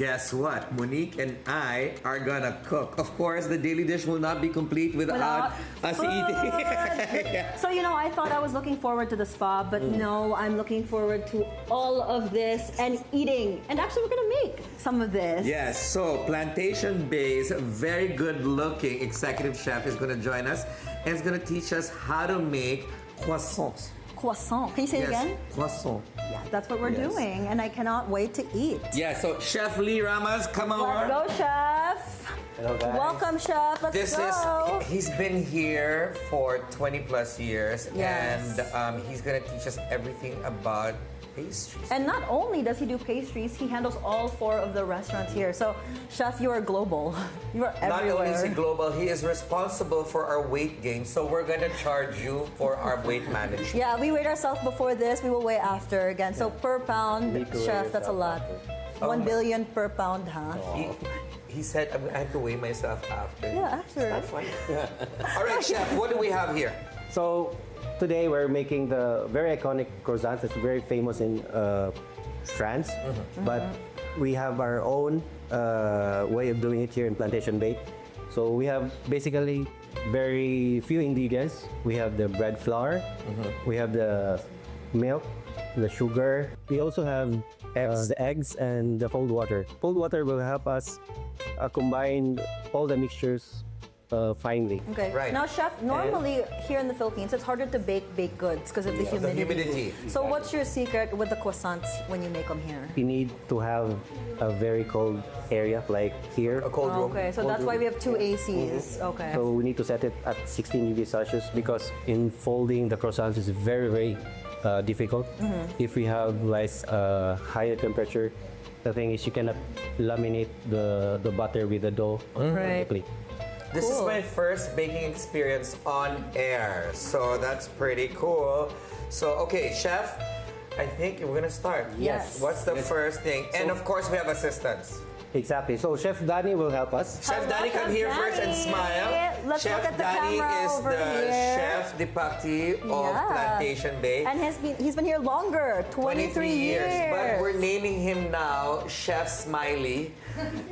guess what? Monique and I are gonna cook. Of course, the daily dish will not be complete without us eating. Yeah. So, I thought I was looking forward to the spa, but no, I'm looking forward to all of this and eating. And actually, we're gonna make some of this. Yes, so Plantation Bay's very good-looking executive chef is gonna join us and is gonna teach us how to make croissants. Croissant. Can you say it again? Croissant. Yeah, that's what we're doing, and I cannot wait to eat. Yeah, so Chef Lee Ramas, come over. Let's go, Chef. Hello, guys. Welcome, Chef. Let's go. He's been here for 20 plus years, Yes. and he's gonna teach us everything about pastries. And not only does he do pastries, he handles all 4 of the restaurants here. So, Chef, you are global. You are everywhere. Not only is he global, he is responsible for our weight gain. So we're gonna charge you for our weight management. Yeah, we weighed ourselves before this. We will weigh after again. So per pound, Chef, that's a lot. 1 billion per pound, huh? He said I have to weigh myself after. Yeah, after. That's fine. All right, Chef, what do we have here? So today we're making the very iconic croissants. It's very famous in France, but we have our own way of doing it here in Plantation Bay. So we have basically very few ingredients. We have the bread flour, we have the milk, the sugar. We also have the eggs and the cold water. Cold water will help us combine all the mixtures finely. Okay. Right. Now, Chef, normally here in the Philippines, it's harder to bake baked goods because of the humidity. So, what's your secret with the croissants when you make them here? You need to have a very cold area, like here. A cold room. Okay, so that's why we have 2 ACs. Okay. So we need to set it at 16 degrees Celsius because in folding the croissants is very, very difficult. If we have like higher temperature, the thing is you cannot laminate the butter with the dough perfectly. This is my first baking experience on air, so that's pretty cool. So, okay, Chef, I think we're gonna start. Yes. What's the first thing? And of course, we have assistants. Exactly. So Chef Danny will help us. Chef Danny, come here Chef first and Danny. smile. Let's Chef look at the Danny camera is over the here. chef de partie of Plantation Bay. And he's been here longer, 23 years. But we're naming him now Chef Smiley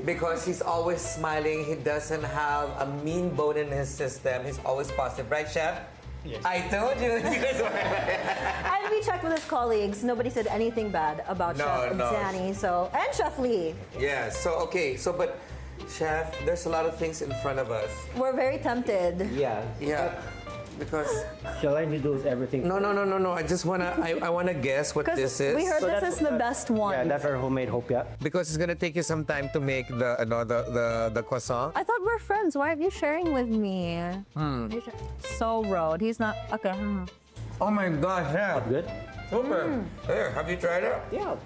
because he's always smiling. He doesn't have a mean bone in his system. He's always positive. Right, Chef? Yes. I told you. And we checked with his colleagues. Nobody said anything bad about Chef Danny. So, and Chef Lee. Yeah, so but Chef, there's a lot of things in front of us. We're very tempted. Yeah. Yeah. Because Shall I introduce everything? no. I just wanna I wanna guess what this is. We heard So this that's- is the best one. Yeah, that's our homemade hopia. Because it's gonna take you some time to make the croissant. I thought we're friends. Why are you sharing with me? So rude. He's not. Okay. Oh my gosh, Chef. Good? Super. Here, have you tried it? Yeah.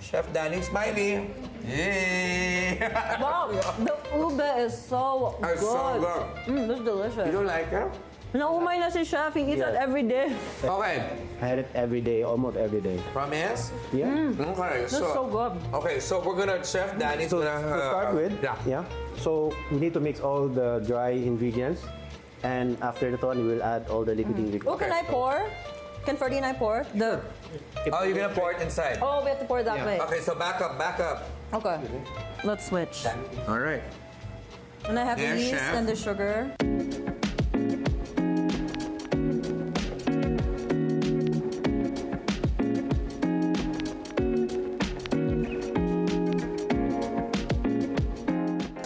Chef Danny Smiley. Yeah. Wow, the ube is so good. It's so good. This is delicious. You don't like it? Naumay na si Chef. He eats Yeah. it every day. Okay. I had it every day, almost every day. Promise? Yeah. Okay, That's so good. Okay, so we're gonna Chef Danny's So gonna to start with, yeah. So we need to mix all the dry ingredients, and after that one, we will add all the liquid ingredients. Oh, can I pour? Can Ferdy and I pour? Oh, you're gonna pour it inside. Oh, we have to pour it that way. Okay, so back up. Okay. Let's switch. All right. And I have the There, yeast Chef. and the sugar.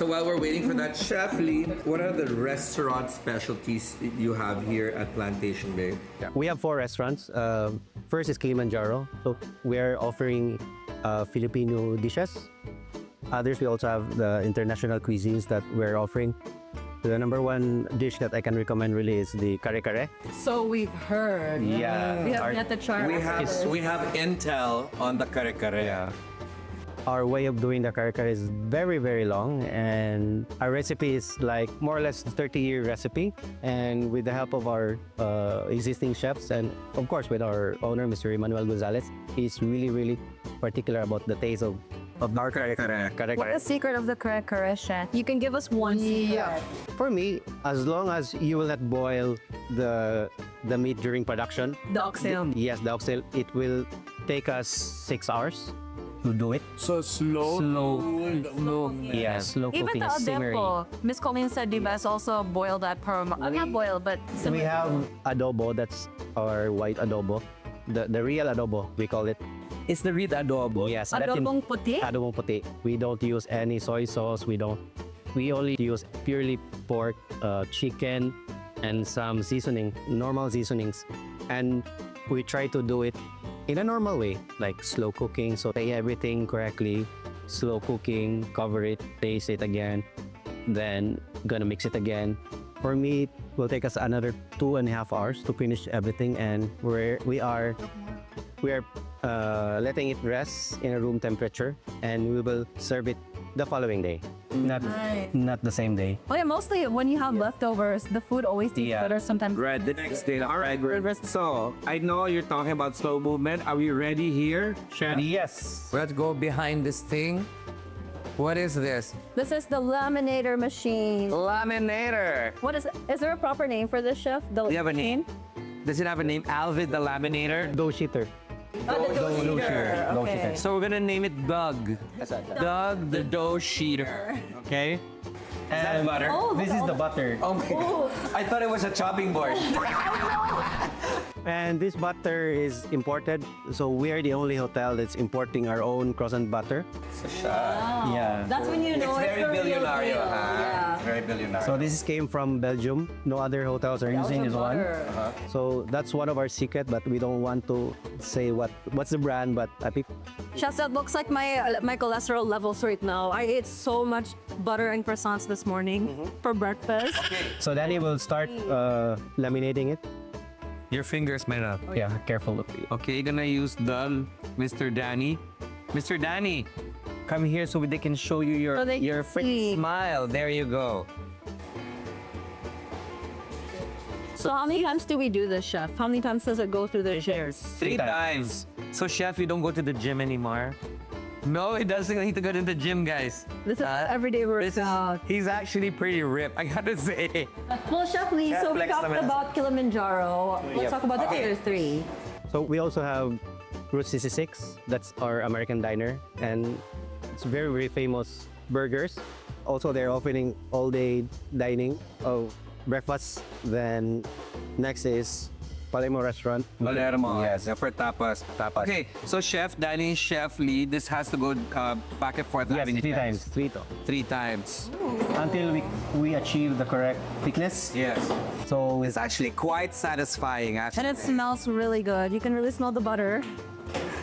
So while we're waiting for that, Chef Lee, what are the restaurant specialties you have here at Plantation Bay? We have 4 restaurants. First is Kilimanjaro. So we are offering Filipino dishes. Others, we also have the international cuisines that we're offering. The number 1 dish that I can recommend really is the kare-kare. So we've heard. Yeah. We have yet to try. We have intel on the kare-kare. Yeah. Our way of doing the kare-kare is very, very long, and our recipe is like more or less 30-year recipe. And with the help of our existing chefs, and of course with our owner, Mr. Emmanuel Gonzalez, he's really, really particular about the taste of our kare-kare. What is the secret of the kare-kare, Chef? You can give us one secret. For me, as long as you will not boil the meat during production, The oxtail. yes, the oxtail, it will take us 6 hours. to do it. So slow. Yeah, slow Even cooking, the simmery. adobo. Miss Colleen said you best also boil that not boil, but So we have adobo, that's our white adobo. The real adobo, we call it. It's the real adobo. Yes, that's in- adobong puti. Adobong puti. We don't use any soy sauce. We only use purely pork, chicken, and some seasoning, normal seasonings. And we try to do it in a normal way, like slow cooking, saute everything correctly, slow cooking, cover it, taste it again, then gonna mix it again. For me, it will take us another 2.5 hours to finish everything, and we are letting it rest in a room temperature, and we will serve it the following day, not the same day. Oh yeah, mostly when you have leftovers, the food always tastes Yeah. better sometimes. Right, the next day. All right, so I know you're talking about slow movement. Are we ready here, Chef? Yes. Let's go behind this thing. What is this? This is the laminator machine. Laminator. What is there a proper name for this, chef? The Do you have a name? Does it have a name? Alvid the Laminator? Dough sheeter. Oh, the dough Dough sheeter. sheeter. Dough Okay. sheeter. So we're gonna name it Doug. Doug the dough sheeter. Okay? Is that butter? Oh, This is the butter. Oh my god. I thought it was a chopping board. And this butter is imported, so we are the only hotel that's importing our own croissant butter. Wow. Yeah. That's when you know it's, very the real Bilyonaryo, deal. huh? Yeah. It's very Bilyonaryo. So this came from Belgium. No other hotels are using this one. Butter. So that's one of our secret, but we don't want to say what's the brand. But I think Chef, that looks like my cholesterol levels right now. I ate so much butter and croissants this morning for breakfast. so. Danny will start laminating it. Your fingers, man up. Yeah, careful. Okay, you're gonna use the Mr. Danny. Mr. Danny, come here so they can show you So they your can see. smile. There you go. So how many times do we do this, chef? How many times does it go through the shares? Three times. So, Chef, you don't go to the gym anymore? No, he doesn't need to go to the gym, guys. This is everyday workout. He's actually pretty ripped, I gotta say. Well, Chef Lee, Yeah, so we flex talked naman. about Kilimanjaro. Let's talk about the other three. So we also have Route 66. That's our American diner, and it's very, very famous burgers. Also, they're offering all-day dining of breakfast. Then next is Palermo Restaurant. Palermo. Yes. For tapas. Tapas. Okay, so Chef Danny, Chef Lee, this has to go back and forth. Yes, how many 3 times. 3 to. 3 times. Until we achieve the correct thickness. Yes. So It's actually quite satisfying, actually. And it smells really good. You can really smell the butter.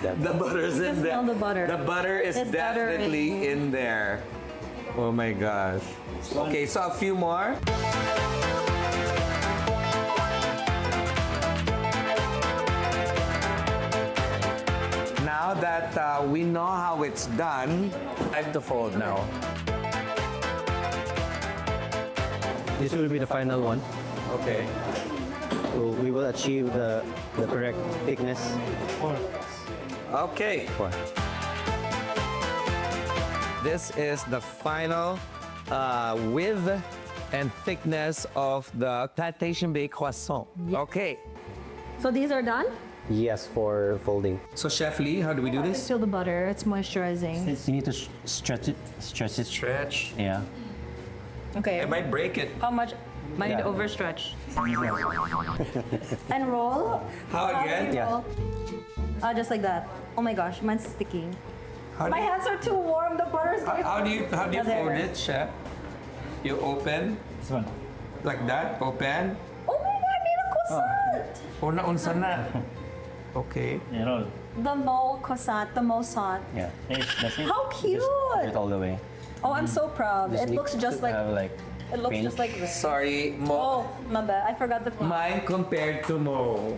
The butter's in there. smell the butter. The butter is It's butter definitely in there. Oh my gosh. Okay, so a few more. Now that we know how it's done, time to fold now. this will be the final one. Okay. So we will achieve the correct thickness. Okay. This is the final width and thickness of the Plantation Bay croissant. Okay. So these are done? Yes, for folding. So Chef Lee, how do we do this? Feel the butter. It's moisturizing. You need to stretch it. Stretch it. Stretch. Yeah. Okay. I might break it. How much? Might Yeah. overstretch. And roll. How again? Yeah. Just like that. Oh my gosh, mine's sticking. How do My you, hands are too warm. The butter's going. how do you There. fold it, Chef? You open This one. like that. Open. Oh my god, I made a croissant. Unsa na. Okay. Yeah, roll. The mo croissant, the mo sant. Yeah. That's it. How cute! Just put it all the way. Oh, I'm so proud. It looks just like have like it looks paint. just like this. Sorry, Mo. Oh, my bad. I forgot the. Mine compared to Mo.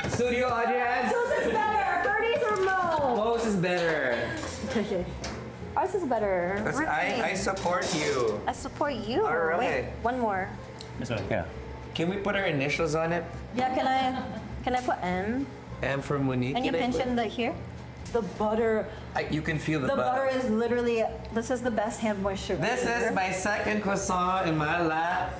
Studio audience. Whose is better, Birdie's or Mo? Mo's is better. Ours is better. Because I support you. I support you. All right. Wait, one more. This one. Yeah. Can we put our initials on it? Yeah, can I put M? M for Monique. And you Can I put- mentioned the here. The butter. You can feel the The butter butter. is literally. This is the best hand moisture. This is my second croissant in my lap.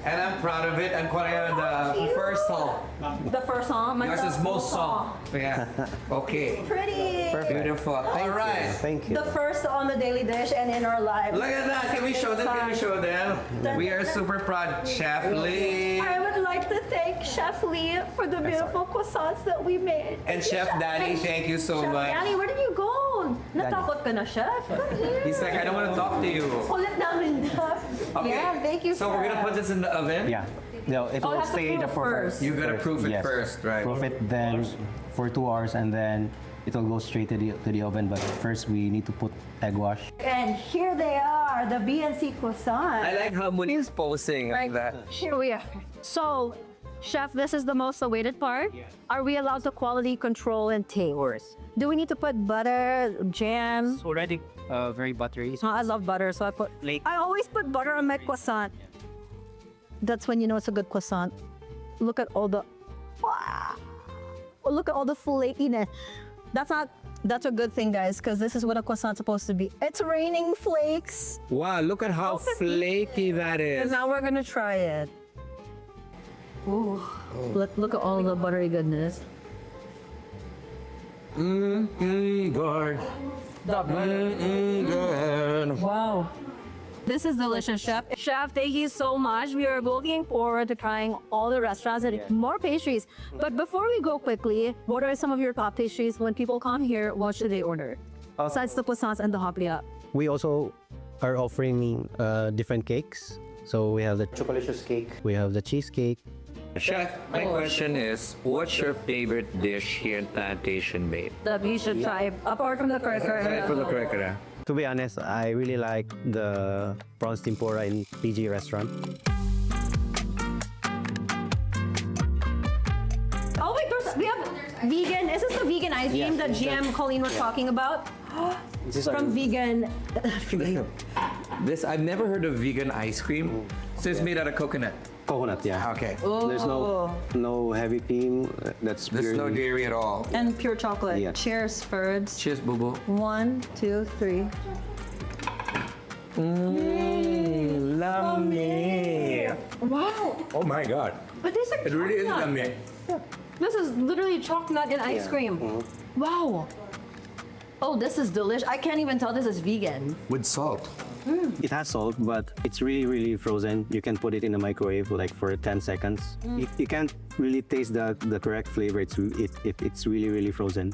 And I'm proud of it. I'm calling it the first salt. The first song. Yours is most salt. Yeah. Okay. Pretty. Beautiful. All right. Thank you. The first on the daily dish and in our lives. Look at that. Can we show them? Can we show them? We are super proud. Chef Lee. I would like to thank Chef Lee for the beautiful croissants that we made. And Chef Danny, thank you so Chef much. Danny, where did you go? Natakot ka na, Chef? Come here. He's like, I don't want to talk to you. Kulit namin na. Okay. Yeah, thank you, So we're going to put this in the oven? Yeah. No, it Oh, will have to stay proof the first. You got to proof it Yes. first, right? Proof it then for 2 hours, and then it will go straight to the oven. But first, we need to put egg wash. And here they are, the BNC croissant. I like how Monique's posing like that. Here we are. So, Chef, this is the most awaited part. Are we allowed to quality control and taste? Do we need to put butter, jam? It's already very buttery. Oh, I love butter, so I always put butter on my croissant. That's when you know it's a good croissant. Look at all the, wow. Look at all the flakiness. That's a good thing, guys, because this is what a croissant's supposed to be. It's raining flakes. Wow, look at how flaky that And is. now we're gonna try it. Ooh. Look at all the buttery goodness. Good. Good. Wow. This is delicious, Chef. Chef, thank you so much. We are looking forward to trying all the restaurants and more pastries. But before we go quickly, what are some of your top pastries? When people come here, what should they order? Besides the croissants and the hoplia. We also are offering different cakes. So we have the chocolicious cake, we have the cheesecake. Chef, my question is, what's your favorite dish here in Plantation Bay? That we should try, apart from the kare-kare. For the kare-kare. To be honest, I really like the prawns tempura in PG restaurant. Oh wait, we have vegan. Is this the vegan ice cream that GM Colleen was talking about? From vegan. This, I've never heard of vegan ice cream. So it's made out of coconut. Coconut, yeah. Okay. There's no heavy cream. That's There's no dairy at all. And pure chocolate. Yeah. Cheers, Ferds. Cheers, boo boo. 1, 2, 3. Lummy. Wow. Oh my god. But this is It really is chocolate. lummy. This is literally chocolate and ice cream. Wow. Oh, this is delicious. I can't even tell this is vegan. With salt. It has salt, but it's really, really frozen. You can put it in the microwave like for 10 seconds. You can't really taste the correct flavor. It's really, really frozen.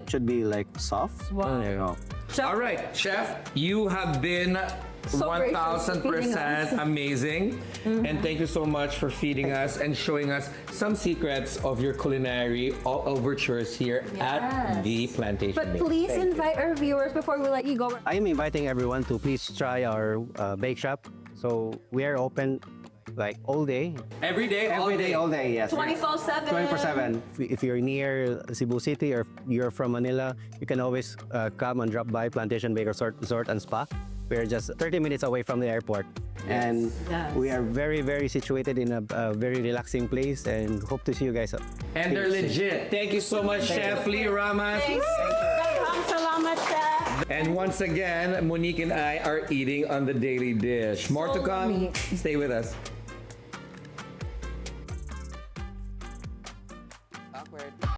Should be like soft. Wow. There you go. Chef, All right, Chef, you have been So gracious for feeding 1000% amazing. And thank you so much for feeding us and showing us some secrets of your culinary overtures here at the Plantation But Bay. please invite our viewers before we let you go. I am inviting everyone to please try our Bakeshop. So we are open like all day. Every day, all Every day, all day, yes. 24/7. 24/7. If you're near Cebu City or you're from Manila, you can always come and drop by Plantation Bay Resort and Spa. We're just 30 minutes away from the airport. And Yes. we are very, very situated in a very relaxing place and hope to see you guys. And they're legit. Thank you so much, Chef Lee Ramas. Salamat, Chef. And once again, Monique and I are eating on the daily dish. More to come. Stay with us.